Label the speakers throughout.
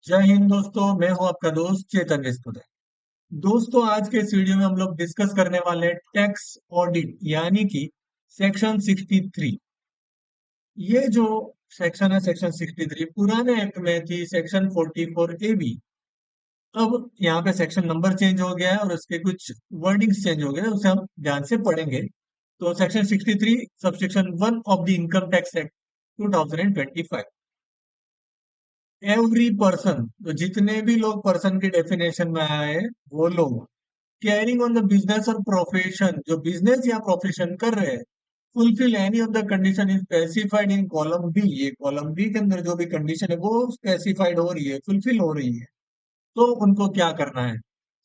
Speaker 1: जय हिंद दोस्तों। मैं हूं आपका दोस्त चेतन रिस्तुदे। दोस्तों, आज के इस वीडियो में हम लोग डिस्कस करने वाले हैं टैक्स ऑडिट यानी कि सेक्शन 63। ये जो सेक्शन है, सेक्शन 63 पुराने एक्ट में थी सेक्शन 44 ए बी। अब यहाँ पे सेक्शन नंबर चेंज हो गया है और उसके कुछ वर्डिंग्स चेंज हो गए हैं, उसे हम ध्यान से पढ़ेंगे। तो section 63 subsection 1 of the income tax act 2025। Every person, तो जितने भी लोग पर्सन की डेफिनेशन में आए वो लोग कैरिंग ऑन द बिजनेस और प्रोफेशन, जो बिजनेस या प्रोफेशन कर रहे हैं, fulfil any of the condition is specified in column B. ये कॉलम बी के अंदर जो भी कंडीशन है वो स्पेसिफाइड हो रही है, फुलफिल हो रही है, तो उनको क्या करना है?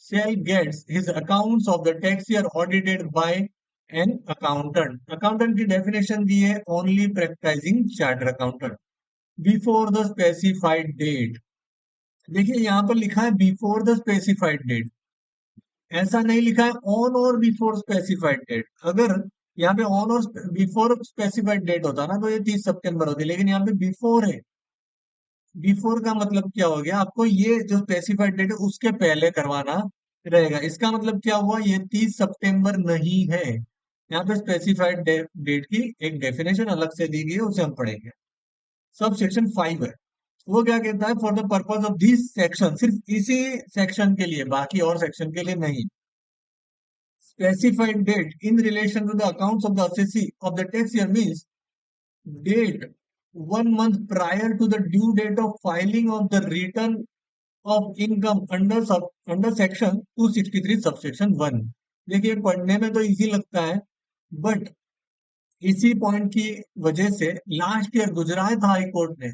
Speaker 1: Shall gets his accounts of the tax year audited by an accountant. Accountant की डेफिनेशन दी है only practising chartered accountant before the specified date. देखिए यहाँ पर लिखा है बिफोर द स्पेसिफाइड डेट, ऐसा नहीं लिखा है ऑन और बिफोर स्पेसिफाइड डेट। अगर यहाँ पे ऑन और बिफोर स्पेसिफाइड डेट होता ना तो ये 30 सितंबर होती, लेकिन यहाँ पे बिफोर है। बिफोर का मतलब क्या हो गया? आपको ये जो स्पेसिफाइड डेट है उसके पहले करवाना रहेगा। इसका मतलब क्या हुआ? ये 30 सितंबर नहीं है। यहाँ पे स्पेसिफाइड डेट की एक डेफिनेशन अलग से दी गई है, उसे हम पढ़ेंगे। सब सेक्शन 5 है। वो क्या कहता है? For the purpose of this section, सिर्फ इसी सेक्शन के लिए, बाकी और सेक्शन के लिए नहीं। Specified date in relation to the accounts of the assessee of the tax year means date 1 month prior to the due date of filing of the return of income under section 263 subsection 1। देखिए पढ़ने में तो easy लगता है, but इसी point की वजह से last year Gujarat high court ने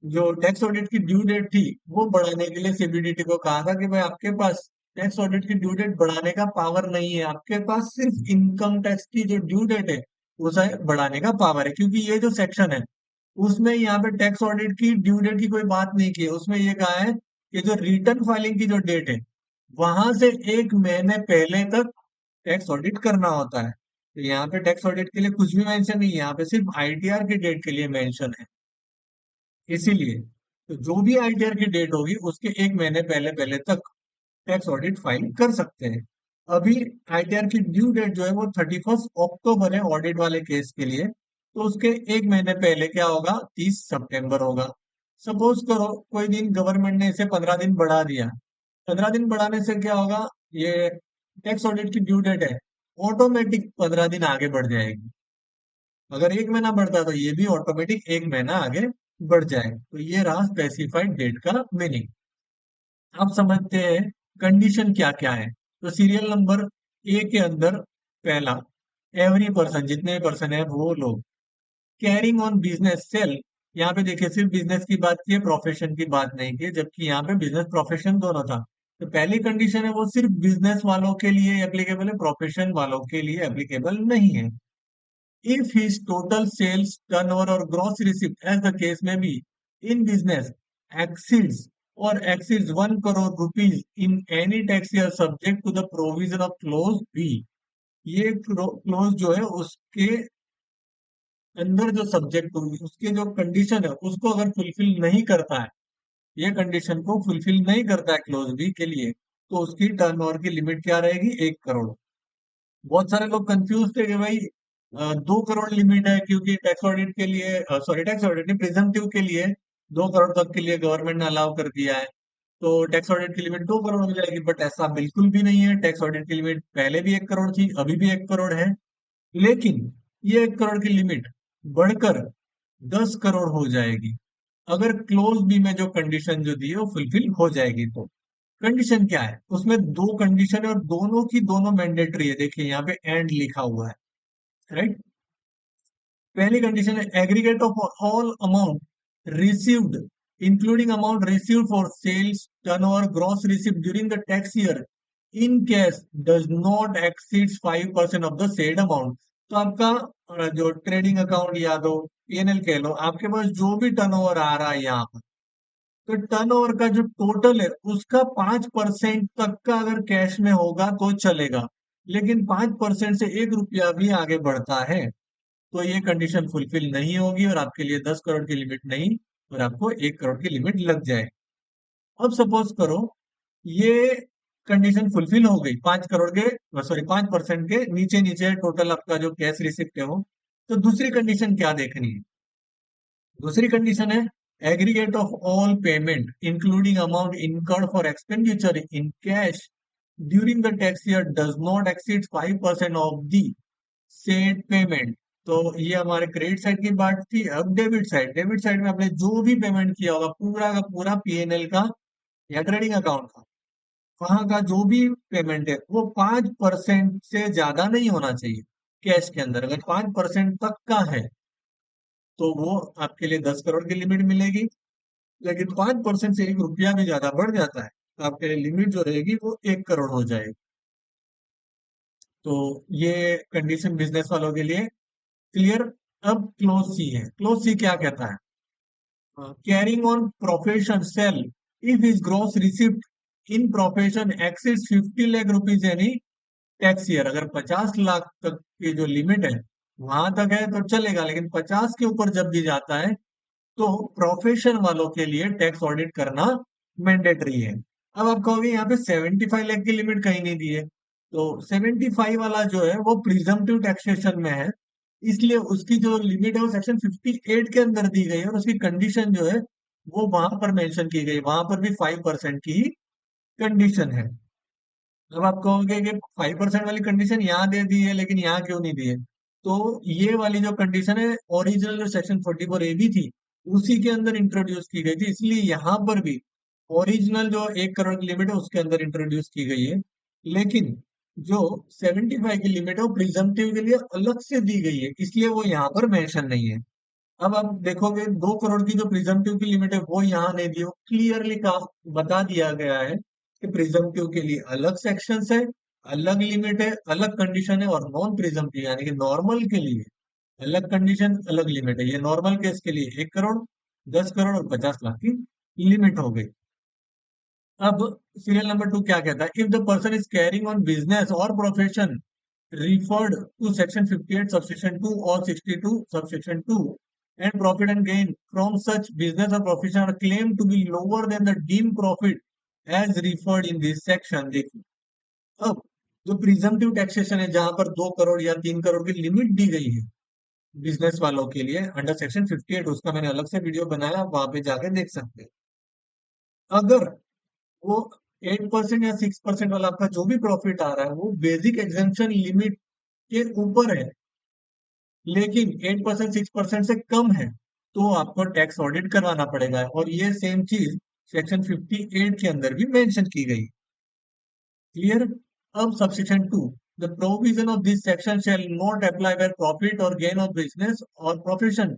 Speaker 1: जो टैक्स ऑडिट की ड्यू डेट थी वो बढ़ाने के लिए सीबीडीटी को कहा था कि भाई आपके पास टैक्स ऑडिट की ड्यू डेट बढ़ाने का पावर नहीं है, आपके पास सिर्फ इनकम टैक्स की जो ड्यू डेट है उसे बढ़ाने का पावर है। क्योंकि ये जो सेक्शन है उसमें यहाँ पे टैक्स ऑडिट की ड्यू डेट की कोई बात नहीं की है। उसमें ये कहा है कि जो रिटर्न फाइलिंग की जो डेट है वहां से 1 महीने पहले तक टैक्स ऑडिट करना होता है। तो यहाँ पे टैक्स ऑडिट के लिए कुछ भी मेंशन नहीं है, यहाँ पे सिर्फ आईटीआर की डेट के लिए मेंशन है। इसीलिए तो जो भी आईटीआर की डेट होगी उसके 1 महीने पहले पहले तक टैक्स ऑडिट फाइल कर सकते हैं। अभी आईटीआर की ड्यू डेट जो है वो 31 अक्टूबर है ऑडिट वाले केस के लिए, तो उसके 1 महीने पहले क्या होगा? 30 सितंबर होगा। सपोज करो कोई दिन गवर्नमेंट ने इसे 15 दिन बढ़ा दिया। 15 दिन बढ़ाने से क्या होगा? ये टैक्स ऑडिट की ड्यू डेट है, ऑटोमेटिक 15 दिन आगे बढ़ जाएगी। अगर 1 महीना बढ़ता है तो ये भी ऑटोमेटिक 1 महीना आगे बढ़ जाए। तो ये रहा स्पेसिफाइड डेट का मीनिंग। अब समझते हैं कंडीशन क्या क्या है। तो सीरियल नंबर ए के अंदर पहला, एवरी पर्सन, जितने पर्सन है वो लोग कैरिंग ऑन बिजनेस सेल। यहाँ पे देखिए सिर्फ बिजनेस की बात की है, प्रोफेशन की बात नहीं की है, जबकि यहाँ पे बिजनेस प्रोफेशन दोनों था। तो पहली कंडीशन है वो सिर्फ बिजनेस वालों के लिए एप्लीकेबल है, प्रोफेशन वालों के लिए एप्लीकेबल नहीं है। If his total sales, turnover or gross receipt, as the case may be, in business exceeds 1 crore rupees in any tax year subject to the provision of clause B। ये close जो है उसके अंदर जो subject होगी, उसके जो condition है उसको अगर फुलफिल नहीं करता है, ये कंडीशन को फुलफिल नहीं करता है क्लोज बी के लिए, तो उसकी टर्नओवर की लिमिट क्या रहेगी? 1 करोड़। बहुत सारे लोग कंफ्यूज थे कि भाई 2 करोड़ लिमिट है, क्योंकि टैक्स ऑडिट के लिए, सॉरी टैक्स ऑडिट नहीं, प्रिजम्पटिव के लिए 2 करोड़ तक के लिए गवर्नमेंट ने अलाउ कर दिया है, तो टैक्स ऑडिट की लिमिट 2 करोड़ हो जाएगी। बट ऐसा बिल्कुल भी नहीं है। टैक्स ऑडिट की लिमिट पहले भी 1 करोड़ थी, अभी भी 1 करोड़ है, लेकिन ये 1 करोड़ की लिमिट बढ़कर 10 करोड़ हो जाएगी अगर क्लोज बी में जो कंडीशन जो दी है वो फुलफिल हो जाएगी। तो कंडीशन क्या है? उसमें दो कंडीशन है और दोनों की दोनों मैंडेटरी है। देखिए यहाँ पे एंड लिखा हुआ है, राइट। पहली कंडीशन है aggregate of all amount received including amount received for sales, turnover, gross received during the tax year in case does not exceeds 5% of the said amount. तो आपका जो ट्रेडिंग अकाउंट या दो पीएनएल कह लो, आपके पास जो भी टर्नओवर आ रहा है यहाँ पर, तो टर्नओवर का जो टोटल है उसका 5% तक का अगर कैश में होगा तो चलेगा, लेकिन 5% से 1 रुपया भी आगे बढ़ता है तो ये कंडीशन फुलफिल नहीं होगी और आपके लिए 10 करोड़ की लिमिट नहीं, और आपको 1 करोड़ की लिमिट लग जाए। अब सपोज करो ये कंडीशन फुलफिल हो गई, 5 करोड़ के, सॉरी 5% के नीचे नीचे टोटल आपका जो कैश रिसिप्ट है वो। तो दूसरी कंडीशन क्या देखनी है? दूसरी कंडीशन है aggregate of all payment including amount incurred for expenditure in cash during the tax year does not exceed 5% of the said payment. तो ये हमारे क्रेडिट साइड की बात थी। अब डेबिट साइड में आपने जो भी पेमेंट किया होगा पूरा का पूरा पीएनएल का या ट्रेडिंग अकाउंट का, वहां का जो भी पेमेंट है वो 5% से ज्यादा नहीं होना चाहिए कैश के अंदर। अगर 5% तक का है तो वो आपके लिए 10 करोड़ की लिमिट मिलेगी। लेकिन 5% से 1 रुपया भी ज्यादा बढ़ जाता है तो आपके लिए लिमिट जो रहेगी वो 1 करोड़ हो जाएगी। तो ये कंडीशन बिजनेस वालों के लिए क्लियर। अब क्लोज सी है। क्लोज सी क्या कहता है? Carrying on profession shall if his gross receipt in profession exceeds 50 lakh rupees any tax year. अगर 50 लाख तक की जो लिमिट है वहां तक है तो चलेगा, लेकिन 50 के ऊपर जब भी जाता है तो प्रोफेशन वालों के लिए टैक्स ऑडिट करना मैंडेटरी है। अब आप कहोगे यहाँ पे 75 लाख की लिमिट कहीं नहीं दी है। तो 75 वाला जो है वो प्रिजम्पटिव टैक्सेशन में है, इसलिए उसकी जो लिमिट है वो सेक्शन 58 के अंदर दी गई है और उसकी कंडीशन जो है वो वहां पर मेंशन की गई, वहां पर भी 5% की कंडीशन है। अब आप कहोगे कि 5% वाली कंडीशन यहाँ दे दी है लेकिन यहाँ क्यों नहीं दी है? तो ये वाली जो कंडीशन है ओरिजिनल जो सेक्शन 44 ए भी थी उसी के अंदर इंट्रोड्यूस की गई थी, इसलिए यहाँ पर भी ओरिजिनल जो 1 करोड़ की लिमिट है उसके अंदर इंट्रोड्यूस की गई है। लेकिन जो 75 की लिमिट है वो प्रिजम्पटिव के लिए अलग से दी गई है, इसलिए वो यहाँ पर मेंशन नहीं है। अब आप देखोगे 2 करोड़ की जो प्रिजम्पटिव की लिमिट है वो यहाँ नहीं दी, वो क्लियरली बता दिया गया है कि प्रिजम्पटिव के लिए अलग सेक्शंस है, अलग लिमिट है, अलग कंडीशन है, और नॉन प्रिजम्पटिव यानी कि नॉर्मल के लिए अलग कंडीशन अलग लिमिट है। ये नॉर्मल केस के लिए 1 करोड़, 10 करोड़ और 50 लाख की लिमिट हो गई। अब सीरियल नंबर 2 क्या कहता है? If the person is carrying on business और profession referred to section 58 subsection 2 or 62 subsection 2 and profit and gain from such business or profession are claimed to be lower than the deemed profit as referred in this section। देखिए, अब जो presumptive taxation है जहां पर 2 करोड़ या 3 करोड़ की limit दी गई है बिजनेस वालों के लिए अंडर सेक्शन 58, उसका मैंने अलग से वीडियो बनाया, आप वहां पे जाके देख सकते हैं। अगर वो 8% या 6% वाला आपका जो भी प्रॉफिट आ रहा है वो बेसिक एग्जेम्पशन लिमिट के ऊपर है लेकिन 8% 6% से कम है तो आपको टैक्स ऑडिट करवाना पड़ेगा, और ये सेम चीज सेक्शन 58 के अंदर भी मेंशन की गई। क्लियर? अब subsection 2, the provision of this section shall not apply where profit और गेन ऑफ बिजनेस और profession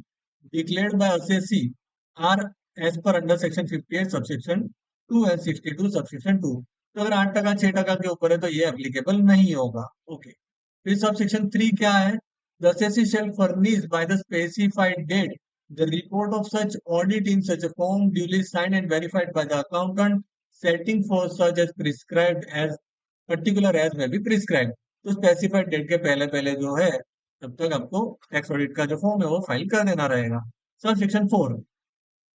Speaker 1: declared by assessee are as per under section 58 subsection 2 and 62 subsection 2। तो अगर 8% 6% के ऊपर है तो ये एप्लीकेबल नहीं होगा। ओके, फिर सबसेक्शन 3 क्या है? The assessee shall furnish by the specified date the report of such audit in such a form duly signed and verified by the accountant, setting for such as prescribed as particular as may be prescribed। तो specified date के पहले पहले जो है तब तक आपको tax audit का जो फॉर्म है वो फाइल कर देना रहेगा। Sub section 4,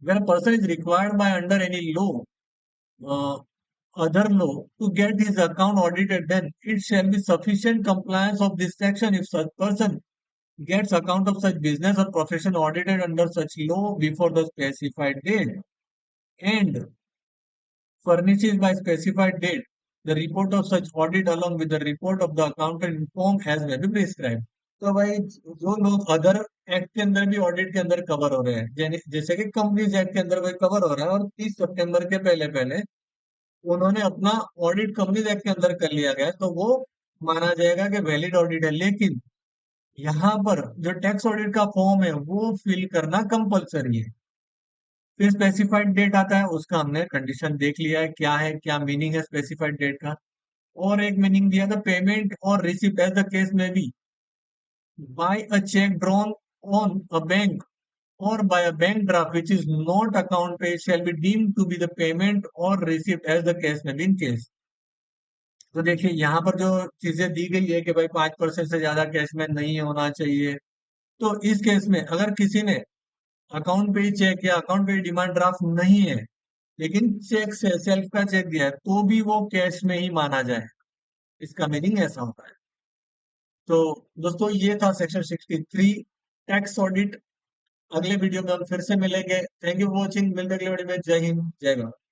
Speaker 1: when a person is required by under any law other law to get his account audited, then it shall be sufficient compliance of this section if such person gets account of such business or profession audited under such law before the specified date and furnishes by specified date the report of such audit along with the report of the accountant in form as may be prescribed। तो भाई जो लोग other act के अंदर भी audit के अंदर cover हो रहे हैं, जैसे कि कंपनीज एक्ट के अंदर कोई कवर हो रहा है और 30 सितंबर के पहले पहले उन्होंने अपना ऑडिट कंपनीज एक्ट के अंदर कर लिया गया तो वो माना जाएगा कि वैलिड ऑडिट है। लेकिन यहाँ पर जो टैक्स ऑडिट का फॉर्म है वो फिल करना कंपलसरी है। फिर स्पेसिफाइड डेट आता है, उसका हमने कंडीशन देख लिया है क्या मीनिंग है स्पेसिफाइड डेट का। और एक मीनिंग दिया था पेमेंट और receipt as the case may be by a cheque drawn on a bank or by a bank draft which is not account paid shall be deemed to be the payment or receipt as the case may be in case। तो देखिए यहाँ पर जो चीजें दी गई है कि भाई 5% से ज्यादा कैश में नहीं होना चाहिए, तो इस केस में अगर किसी ने अकाउंट पे चेक या अकाउंट पे डिमांड ड्राफ्ट नहीं है लेकिन चेक से सेल्फ का चेक दिया है तो भी वो कैश में ही माना जाए, इसका मीनिंग ऐसा होता है। तो दोस्तों ये था सेक्शन 63 टैक्स ऑडिट। अगले वीडियो में हम फिर से मिलेंगे। Thank you for watching. मिलते हैं अगले वीडियो में। जय हिंद, जय भारत।